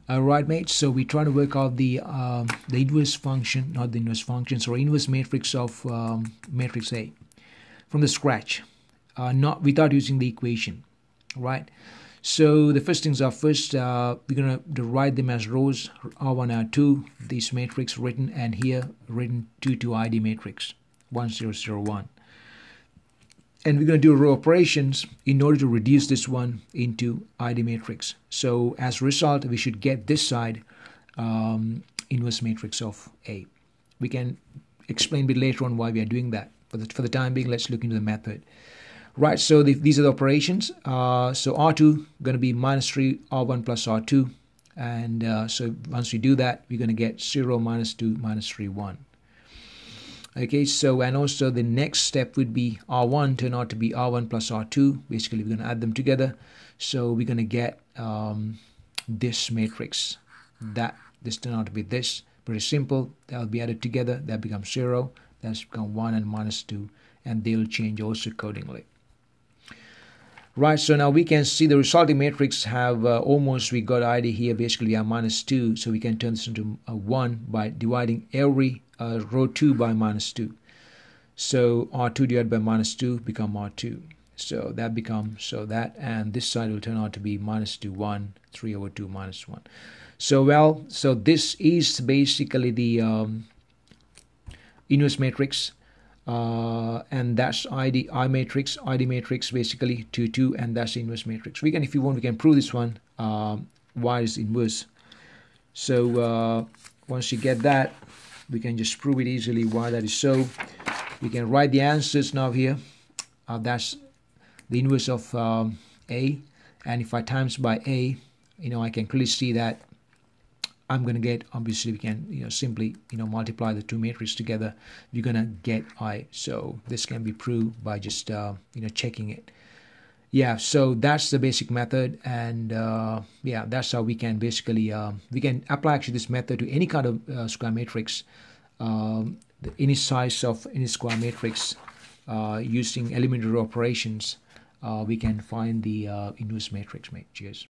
Right, mate. So we're trying to work out the inverse function, not the inverse function, so inverse matrix of matrix A from the scratch, not without using the equation, right? So the first things are first, we're gonna write them as rows R1, R2. This matrix written, and here written 2 to ID matrix 1 0 0 1. And we're going to do row operations in order to reduce this one into ID matrix. So as a result, we should get this side inverse matrix of A. We can explain a bit later on why we are doing that. But for the time being, let's look into the method. Right, so these are the operations. So R2 going to be minus 3 R1 plus R2. And so once we do that, we're going to get 0 minus 2 minus 3 1. Okay, so and also the next step would be R1 turn out to be R1 plus R2. Basically, we're going to add them together. So we're going to get this matrix. This turn out to be this. Pretty simple. That'll be added together. That becomes 0. That's become 1 and minus 2. And they'll change also accordingly. Right, so now we can see the resulting matrix have almost, we got ID here, basically we have minus 2, so we can turn this into a 1 by dividing every row 2 by minus 2. So R2 divided by minus 2 become R2. So that becomes, so that, and this side will turn out to be minus 2, 1, 3 over 2 minus 1. So well, so this is basically the inverse matrix. And that's ID matrix basically 2 2, and that's the inverse matrix. We can, if you want, we can prove this one why is inverse. So once you get that, we can just prove it easily why that is so. We can write the answers now here. That's the inverse of A, and if I times by A, I can clearly see that I'm going to get, obviously we can simply multiply the two matrices together, you're going to get I. So this can be proved by just checking it. Yeah, so that's the basic method, and yeah, that's how we can basically we can apply actually this method to any kind of square matrix, any size of any square matrix, using elementary operations. We can find the inverse matrix, mate. Cheers.